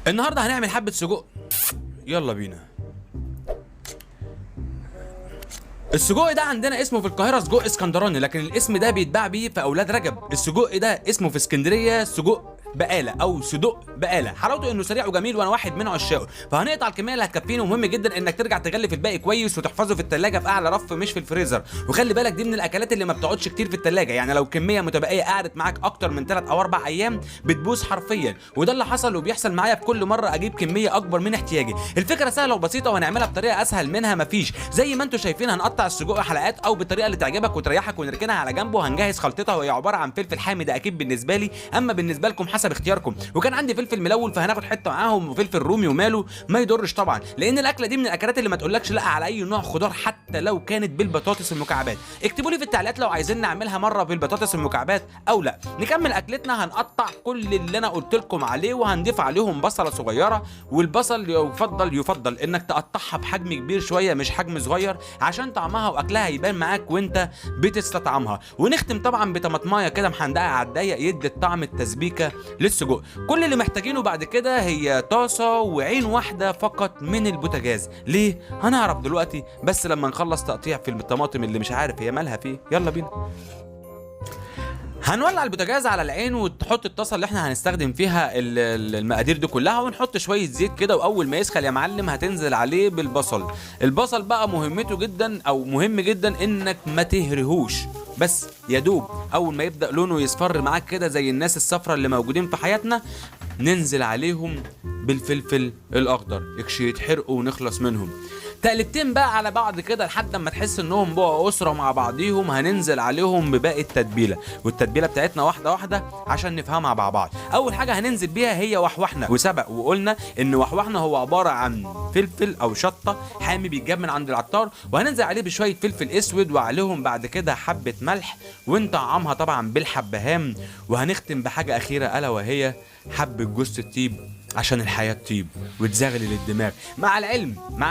النهارده هنعمل حبة سجق. يلا بينا. السجق ده عندنا اسمه في القاهرة سجق اسكندراني، لكن الاسم ده بيتباع بيه في اولاد رجب. السجق ده اسمه في اسكندرية سجق بقالة او صدق بقالة. حلاوته انه سريع وجميل وانا واحد من عشاقه. فهنقطع الكميه اللي هتكفينا، ومهم جدا انك ترجع تغلف الباقي كويس وتحفظه في الثلاجه في اعلى رف مش في الفريزر. وخلي بالك دي من الاكلات اللي ما بتقعدش كتير في الثلاجه، يعني لو كميه متبقيه قعدت معاك اكتر من 3 أو 4 ايام بتبوظ حرفيا، وده اللي حصل وبيحصل معايا في كل مره اجيب كميه اكبر من احتياجي. الفكره سهله وبسيطه وهنعملها بطريقه اسهل منها مفيش. زي ما انتم شايفين هنقطع السجق حلقات او بالطريقه اللي تعجبك وتريحك ونركنها على جنب، وهنجهز خلطتها وهي عباره عن فلفل حامي، ده اكيد بالنسبه لي، اما بالنسبه لكم حسب اختياركم. وكان عندي فلفل ملون فهناخد حته معاهم، وفلفل رومي وماله ما يضرش طبعا، لان الاكله دي من الاكلات اللي ما تقولكش لا على اي نوع خضار حتى لو كانت بالبطاطس المكعبات. اكتبوا لي في التعليقات لو عايزين نعملها مره بالبطاطس المكعبات او لا. نكمل اكلتنا. هنقطع كل اللي انا قلت لكم عليه وهنضيف عليهم بصله صغيره، والبصل يفضل انك تقطعها بحجم كبير شويه مش حجم صغير عشان طعمها واكلها يبان معاك وانت بتستطعمها. ونختم طبعا بطماطمايه كده محندقه على الضيق يدي الطعم التسبيكه للسجق. كل اللي محتاجينه بعد كده هي طاسه وعين واحده فقط من البوتاجاز. ليه؟ هنعرف دلوقتي بس لما نخلص تقطيع في الطماطم اللي مش عارف هي مالها فيه. يلا بينا. هنولع البوتاجاز على العين وتحط الطاسه اللي احنا هنستخدم فيها المقادير دي كلها، ونحط شويه زيت كده، واول ما يسخن يا معلم هتنزل عليه بالبصل. البصل بقى مهمته جدا او مهم جدا انك ما تهرهوش، بس يا دوب اول ما يبدا لونه يصفر معاك كده زي الناس الصفرا اللي موجودين في حياتنا، ننزل عليهم بالفلفل الاخضر يتحرقوا ونخلص منهم. تقلبتين بقى على بعض كده لحد ما تحس انهم بقوا اسره مع بعضيهم. هننزل عليهم بباقي التتبيله، والتتبيله بتاعتنا واحده واحده عشان نفهمها مع بعض. اول حاجه هننزل بيها هي وحوحنا، وسبق وقلنا ان وحوحنا هو عباره عن فلفل او شطه حامي بيتجاب من عند العطار، وهننزل عليه بشويه فلفل اسود وعليهم بعد كده حبه ملح ونطعمها طبعا بالحبهان. وهنختم بحاجه اخيره الا وهي حبه جوز الطيب عشان الحياه تطيب وتزغلل الدماغ. مع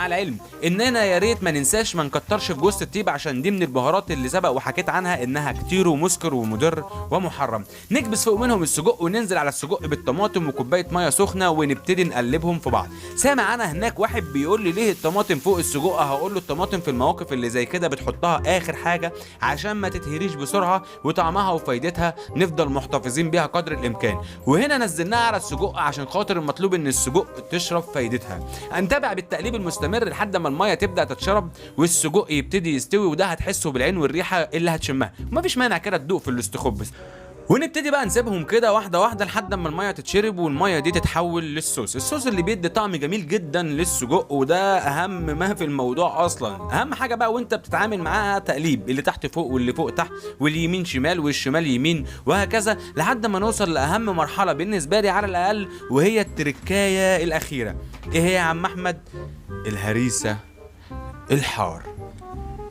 العلم اننا يا ريت ما ننساش ما نكترش في جوز الطيب عشان دي من البهارات اللي سبق وحكيت عنها انها كتير ومسكر ومضر ومحرم. نكبس فوق منهم السجق وننزل على السجق بالطماطم وكوبايه ميه سخنه ونبتدي نقلبهم في بعض. سامع انا هناك واحد بيقول لي ليه الطماطم فوق السجق؟ هقول له الطماطم في المواقف اللي زي كده بتحطها اخر حاجه عشان ما تتهريش بسرعه، وطعمها وفايدتها نفضل محتفظين بيها قدر الامكان. وهنا نزلناها على السجق عشان خاطر المطلوب ان السجق تشرب فايدتها. هنتابع بالتقليب المستمر لحد ما الميه تبدا تتشرب والسجق يبتدي يستوي، وده هتحسه بالعين والريحه اللي هتشمها، ومفيش مانع كده تدوق في الاستخبص. ونبتدي بقى نسيبهم كده واحده واحده لحد ما الميه تتشرب والميه دي تتحول للصوص. الصوص اللي بيدي طعم جميل جدا للسجق، وده اهم ما في الموضوع اصلا. اهم حاجه بقى وانت بتتعامل معاها تقليب، اللي تحت فوق واللي فوق تحت واليمين شمال والشمال يمين وهكذا لحد ما نوصل لاهم مرحله بالنسبه لي على الاقل، وهي التركايه الاخيره. ايه هي يا عم احمد؟ الهريسه الحار.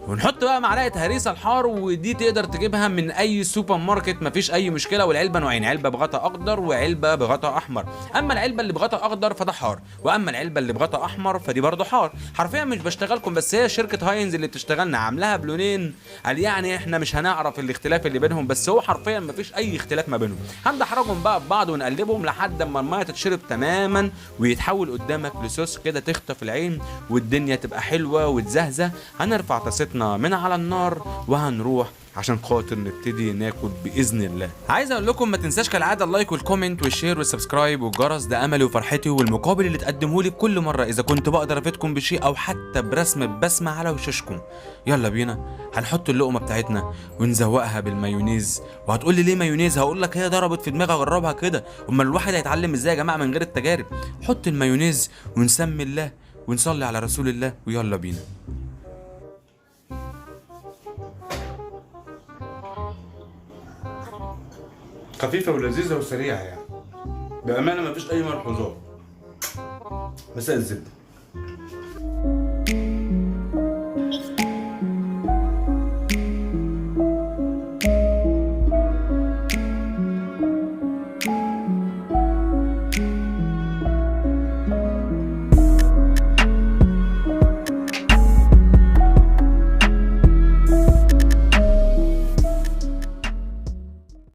ونحط بقى معلقه هريسه الحار، ودي تقدر تجيبها من اي سوبر ماركت مفيش اي مشكله. والعلبه نوعين، علبه بغطاء اخضر وعلبه بغطاء احمر. اما العلبه اللي بغطاء اخضر فده حار، واما العلبه اللي بغطاء احمر فدي برضه حار. حرفيا مش بشتغلكم، بس هي شركه هاينز اللي بتشتغلنا عاملاها بلونين، قال يعني احنا مش هنعرف الاختلاف اللي بينهم، بس هو حرفيا مفيش اي اختلاف ما بينهم. هندحرجهم بقى ببعض ونقلبهم لحد اما الميه تتشرب تماما ويتحول قدامك لصوص كده تخطف العين والدنيا تبقى حلوه وتزهزه. هنرفع طاستنا من على النار وهنروح عشان خاطر نبتدي ناكل باذن الله. عايز اقول لكم ما تنساش كالعاده اللايك والكومنت والشير والسبسكرايب والجرس، ده املي وفرحتي والمقابل اللي تقدموه لي كل مره اذا كنت بقدر افيدكم بشيء او حتى برسم بسمه على وشوشكم. يلا بينا. هنحط اللقمه بتاعتنا ونزوقها بالمايونيز. وهتقول لي ليه مايونيز؟ هقول لك هي ضربت في دماغي اجربها كده، امال الواحد هيتعلم ازاي يا جماعه من غير التجارب؟ حط المايونيز ونسمي الله ونصلي على رسول الله ويلا بينا. خفيفة ولذيذة وسريعة يعني، بأمانة مفيش أي ملحوظات. مساء الزبدة.